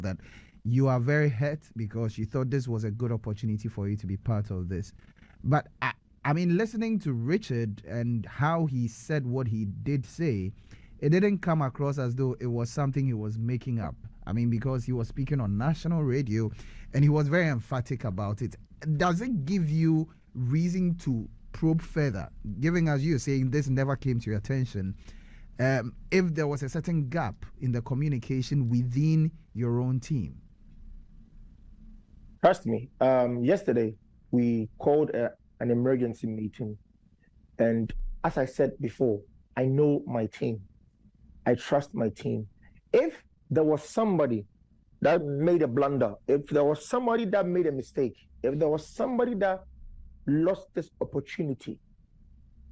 that you are very hurt because you thought this was a good opportunity for you to be part of this. But I mean, listening to Richard and how he said what he did say, it didn't come across as though it was something he was making up. I mean, because he was speaking on national radio and he was very emphatic about it. Does it give you reason to probe further, given as you're saying this never came to your attention? If there was a certain gap in the communication within your own team? Trust me, yesterday we called an emergency meeting. And as I said before, I know my team. I trust my team. If there was somebody that made a blunder, if there was somebody that made a mistake, if there was somebody that lost this opportunity,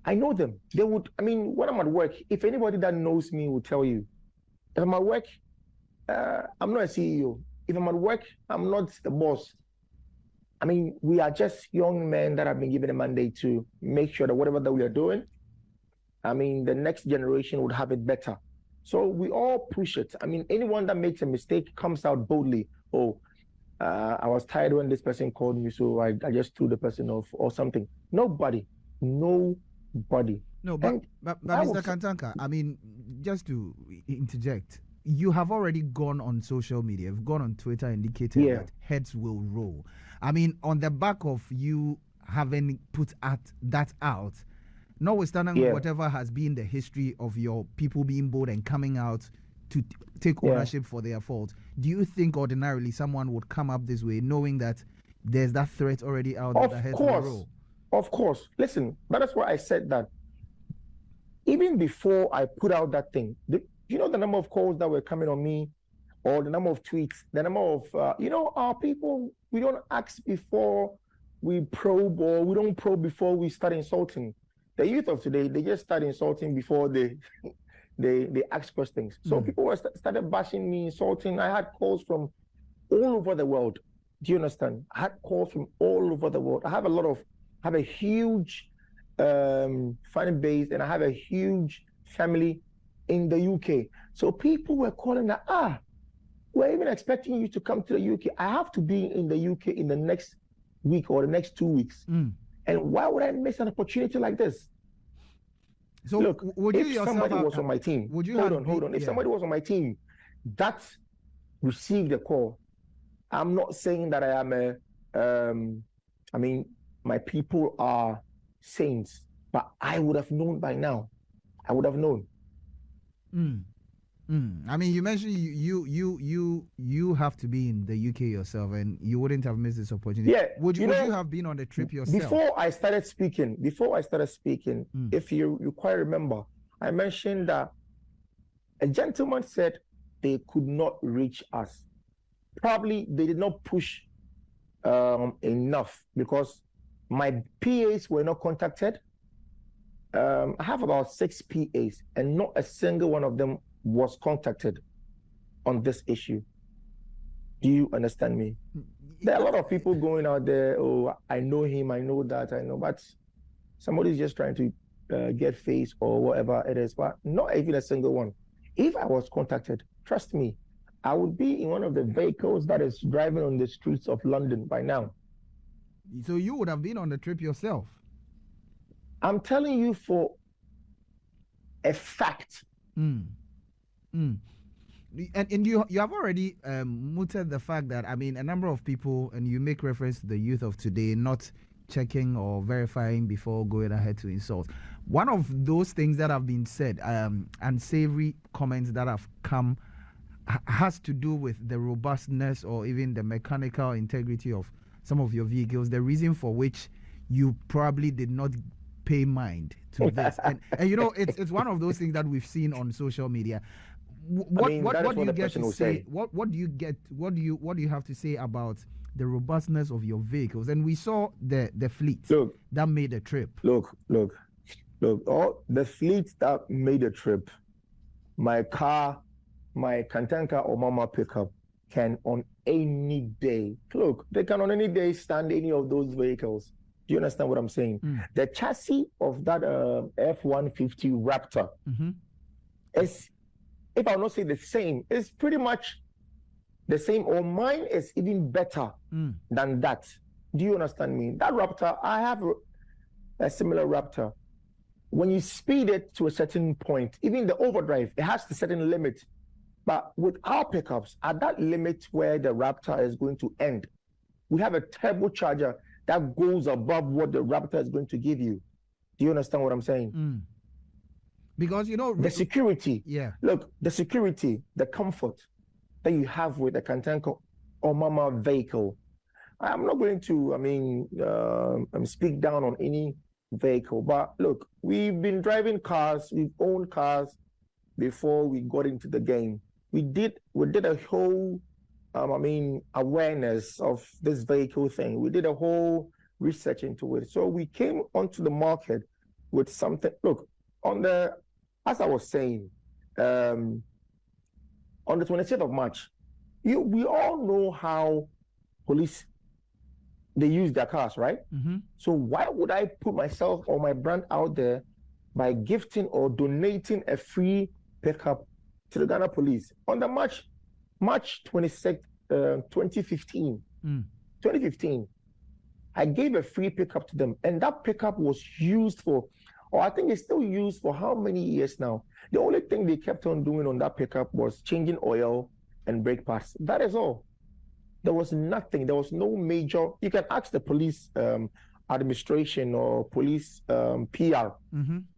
I know them. They would, I mean, when I'm at work, if anybody that knows me will tell you, if I'm at work, I'm not a CEO. If I'm at work, I'm not the boss. I mean, we are just young men that have been given a mandate to make sure that whatever that we are doing, I mean, the next generation would have it better. So we all push it. I mean, anyone that makes a mistake comes out boldly. Oh, I was tired when this person called me, so I just threw the person off or something. Nobody. No, but Mr. Kantanka, I mean, just to interject, you have already gone on social media, you've gone on Twitter, indicated that heads will roll. I mean, on the back of you having put that out, notwithstanding whatever has been the history of your people being bold and coming out to take ownership for their fault, do you think ordinarily someone would come up this way knowing that there's that threat already out there that heads will roll? Of course. Listen, that is why I said that. Even before I put out that thing, you know the number of calls that were coming on me, or the number of tweets, the number of, our people, we don't ask before we probe, or we don't probe before we start insulting. The youth of today, they just start insulting before they ask questions. So people started bashing me, insulting. I had calls from all over the world. Do you understand? I had calls from all over the world. I have a huge fan base, and I have a huge family in the UK. So people were calling that, we're even expecting you to come to the UK. I have to be in the UK in the next week or the next 2 weeks. And why would I miss an opportunity like this? So look, if somebody was on my team, hold on. If somebody was on my team that received a call, I'm not saying that I am my people are saints, but I would have known by now. I would have known. I mean, you mentioned you have to be in the UK yourself, and you wouldn't have missed this opportunity. Yeah, would you have been on the trip yourself? Before I started speaking, if you quite remember, I mentioned that a gentleman said they could not reach us. Probably they did not push enough because my PAs were not contacted. I have about 6 PAs, and not a single one of them was contacted on this issue. Do you understand me? There are a lot of people going out there, oh, I know him, I know that, I know, but somebody's just trying to get face or whatever it is, but not even a single one. If I was contacted, trust me, I would be in one of the vehicles that is driving on the streets of London by now. So you would have been on the trip yourself? I'm telling you for a fact. And you have already mooted the fact that, I mean, a number of people, and you make reference to the youth of today not checking or verifying before going ahead to insult. One of those things that have been said, unsavory comments that have come, has to do with the robustness or even the mechanical integrity of some of your vehicles, the reason for which you probably did not pay mind to this. And it's one of those things that we've seen on social media. What do you get to say? What do you have to say about the robustness of your vehicles? And we saw the fleet that made a trip. Look, all the fleet that made a trip, my car, my Kantanka or Mama pickup can on any day, they can on any day stand any of those vehicles. Do you understand what I'm saying? The chassis of that F-150 Raptor is, if I'll not say the same, it's pretty much the same, or mine is even better than that. Do you understand me? That Raptor, I have a similar Raptor. When you speed it to a certain point, even the overdrive, it has a certain limit. But with our pickups, at that limit where the Raptor is going to end, we have a turbocharger that goes above what the Raptor is going to give you. Do you understand what I'm saying? Because, you know, the security, yeah. Look, the security, the comfort that you have with a Kantanka or Mama vehicle. I'm not going to, speak down on any vehicle, but look, we've been driving cars, we've owned cars before we got into the game. We did a whole, awareness of this vehicle thing. We did a whole research into it. So we came onto the market with something. Look, as I was saying, on the 26th of March, we all know how police, they use their cars, right? So why would I put myself or my brand out there by gifting or donating a free pickup to the Ghana police on the March 26th, 2015? 2015, I gave a free pickup to them, and that pickup was used for, or I think it's still used for how many years now? The only thing they kept on doing on that pickup was changing oil and brake pads. That is all. There was nothing. There was no major. You can ask the police administration or police PR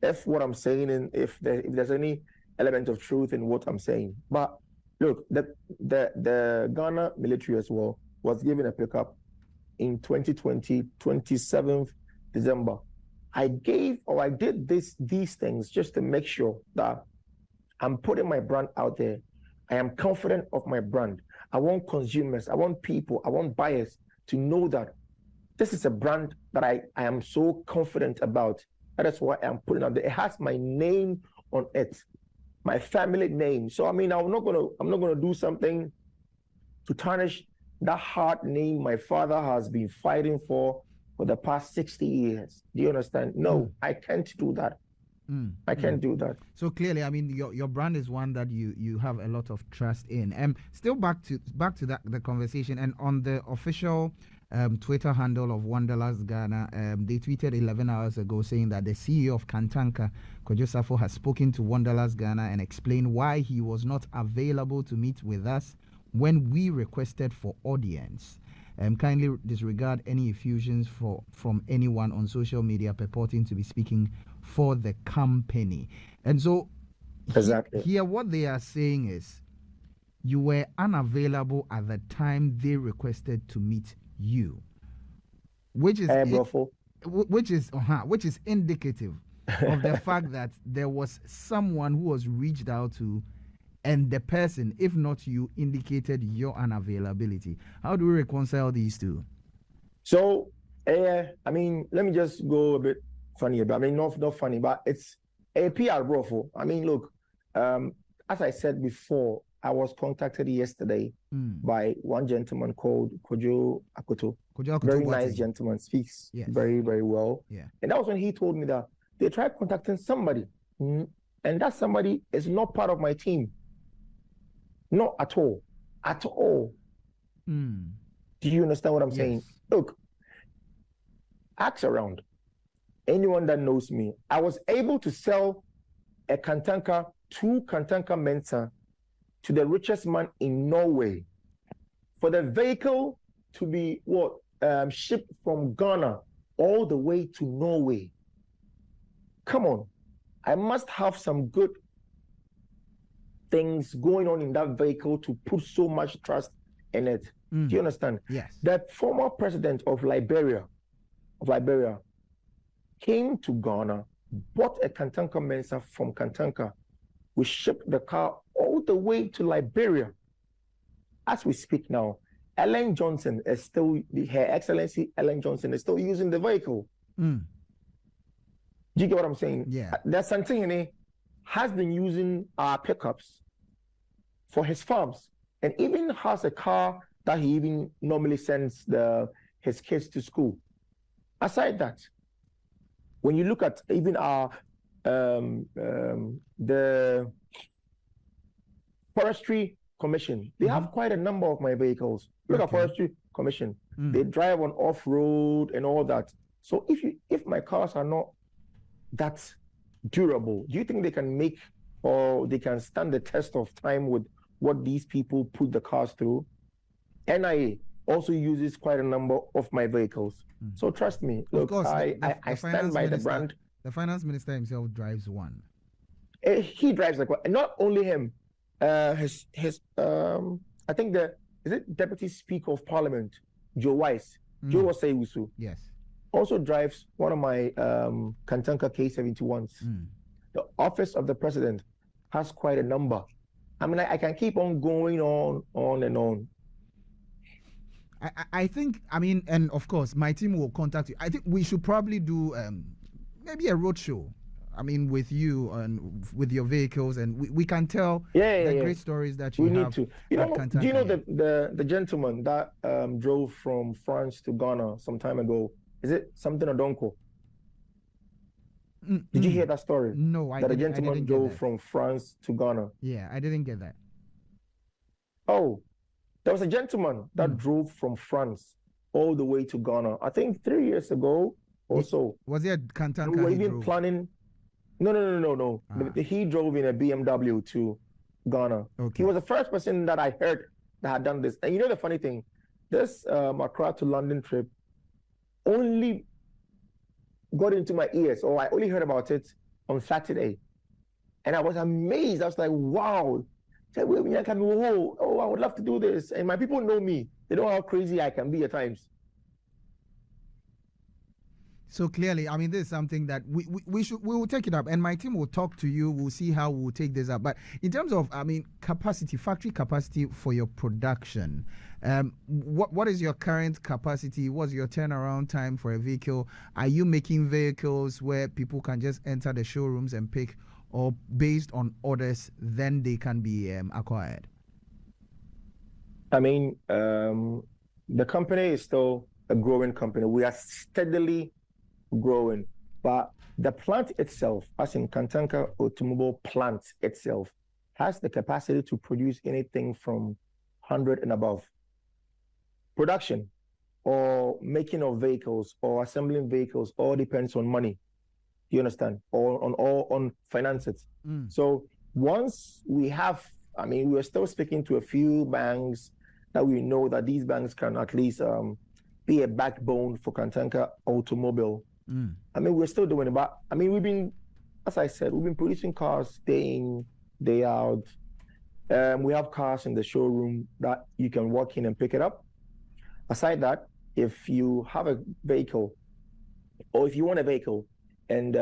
if what I'm saying, and if there's any element of truth in what I'm saying. But look, the Ghana military as well was given a pickup in 2020, 27th December. I did these things just to make sure that I'm putting my brand out there. I am confident of my brand. I want consumers, I want people, I want buyers to know that this is a brand that I am so confident about. That is why I'm putting out there. It has my name on it, my family name. So I'm not gonna do something to tarnish that hard name my father has been fighting for the past 60 years. Do you understand? No, I can't do that. I can't do that. So clearly, your brand is one that you have a lot of trust in. Still back to the conversation, and on the official Twitter handle of Wanderlust Ghana, they tweeted 11 hours ago saying that the CEO of Kantanka, Sarfo, has spoken to Wanderlust Ghana and explained why he was not available to meet with us when we requested for audience. Kindly disregard any effusions from anyone on social media purporting to be speaking for the company. And so exactly here what they are saying is you were unavailable at the time they requested to meet you, which is indicative of the fact that there was someone who was reached out to, and the person, if not you, indicated your unavailability. How do we reconcile these two? So let me just go a bit funny about. Not funny, but it's a PR bro. Look, as I said before, I was contacted yesterday by one gentleman called Kojo Akoto. Very nice gentleman, speaks very, very well. Yeah. And that was when he told me that they tried contacting somebody, and that somebody is not part of my team. Not at all. At all. Do you understand what I'm saying? Look, ask around. Anyone that knows me, I was able to sell a Kantanka, 2 Kantanka Mensa to the richest man in Norway. For the vehicle to be shipped from Ghana all the way to Norway. Come on. I must have some good things going on in that vehicle to put so much trust in it. Do you understand? Yes. The former president of Liberia came to Ghana, bought a Kantanka Mensa from Kantanka. We shipped the car all the way to Liberia. As we speak now, Ellen Johnson is still, Her Excellency Ellen Johnson is still using the vehicle. Do you get what I'm saying? Yeah. The Santini has been using our pickups for his farms, and even has a car that he even normally sends his kids to school. Aside that, when you look at even our the forestry commission. They have quite a number of my vehicles. Look at forestry commission. They drive on off-road and all that. So if my cars are not that durable, do you think they can make or they can stand the test of time with what these people put the cars through? NIA also uses quite a number of my vehicles. So trust me, look, of course, I stand by the brand. The finance minister himself drives one. He drives like one. And not only him, I think is it Deputy Speaker of Parliament, Joe Wise, Joe Oseiwusu. Yes. Also drives one of my Kantanka K71s. The office of the president has quite a number. I mean, I can keep on going on and on. I think, I mean, and of course, my team will contact you. I think we should probably do maybe a roadshow. I mean, with you and with your vehicles, and we can tell the great stories that you have. We need to. Do you know the gentleman that drove from France to Ghana some time ago? Is it something Odonko? Did you hear that story? No, I didn't. That a gentleman drove from France to Ghana. Yeah, I didn't get that. Oh, there was a gentleman that drove from France all the way to Ghana. I think 3 years ago or so. Was it Kantanka? We were even planning. No. He drove in a BMW to Ghana. Okay. He was the first person that I heard that had done this. And you know the funny thing, this Accra to London trip only got into my ears, or I only heard about it on Saturday. And I was amazed. I was like, wow. I would love to do this. And my people know me. They know how crazy I can be at times. So clearly, I mean, this is something that we will take it up, and my team will talk to you. We'll see how we'll take this up. But in terms of, I mean, capacity, factory capacity for your production, what is your current capacity? What's your turnaround time for a vehicle? Are you making vehicles where people can just enter the showrooms and pick, or based on orders, then they can be acquired? I mean, the company is still a growing company. We are steadily growing, but the plant itself, as in Kantanka Automobile plant itself, has the capacity to produce anything from 100 and above. Production or making of vehicles or assembling vehicles all depends on money. Do you understand? Or on finances. So once we have, I mean, we're still speaking to a few banks that we know that these banks can at least be a backbone for Kantanka Automobile. I mean, we're still doing it, but I mean, we've been, as I said, we've been producing cars day in, day out. We have cars in the showroom that you can walk in and pick it up. Aside that, if you have a vehicle, or if you want a vehicle, and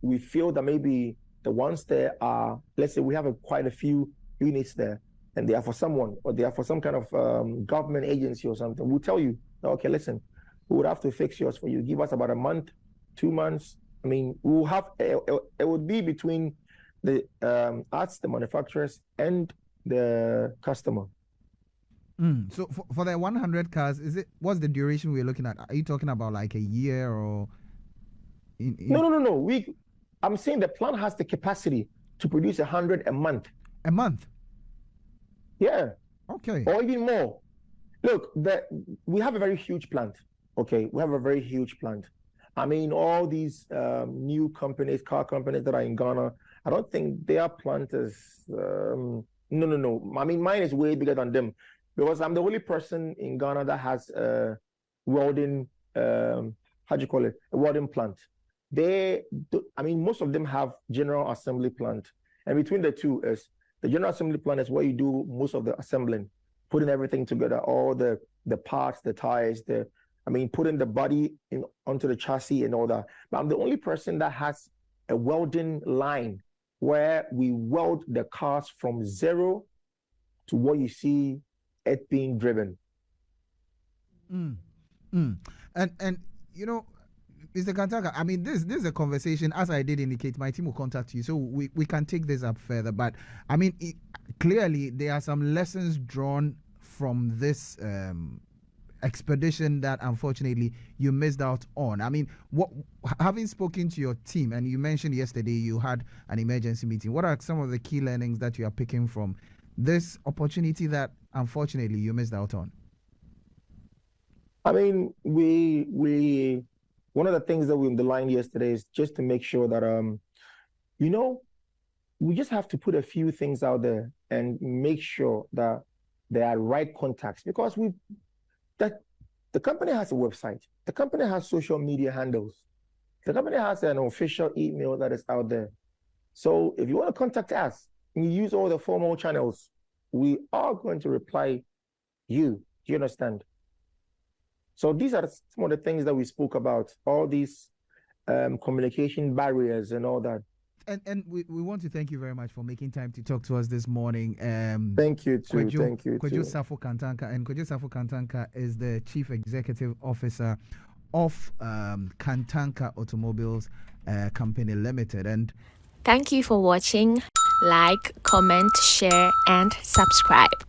we feel that maybe the ones there are, let's say we have quite a few units there, and they are for someone, or they are for some kind of government agency or something, we'll tell you, okay, listen, we would have to fix yours for you. Give us about a month, 2 months. I mean, we'll have, it would be between the us, the manufacturers, and the customer. So for the 100 cars, what's the duration we're looking at? Are you talking about like a year or? No. I'm saying the plant has the capacity to produce 100 a month. A month? Yeah. Okay. Or even more. Look, we have a very huge plant. Okay, we have a very huge plant. I mean, all these new companies, car companies that are in Ghana, I don't think their plant is, no. I mean, mine is way bigger than them, because I'm the only person in Ghana that has a welding, a welding plant. I mean, most of them have general assembly plant. And between the two is, the general assembly plant is where you do most of the assembling, putting everything together, all the parts, the tires, putting the body onto the chassis and all that. But I'm the only person that has a welding line where we weld the cars from zero to what you see it being driven. And you know, Mr. Kantanka, I mean, this is a conversation, as I did indicate, my team will contact you, so we can take this up further. But I mean, clearly there are some lessons drawn from this expedition that unfortunately you missed out on. I mean, having spoken to your team, and you mentioned yesterday you had an emergency meeting, what are some of the key learnings that you are picking from this opportunity that unfortunately you missed out on? I mean, we one of the things that we underlined yesterday is just to make sure that you know, we just have to put a few things out there and make sure that there are right contacts because that the company has a website, the company has social media handles, the company has an official email that is out there. So if you want to contact us and you use all the formal channels, we are going to reply you. Do you understand? So these are some of the things that we spoke about, all these communication barriers and all that. And we want to thank you very much for making time to talk to us this morning. Thank you too. Thank you Kojo too. Sarfo Kantanka, and Kojo Sarfo Kantanka is the Chief Executive Officer of Kantanka Automobiles Company Limited. And thank you for watching. Like, comment, share, and subscribe.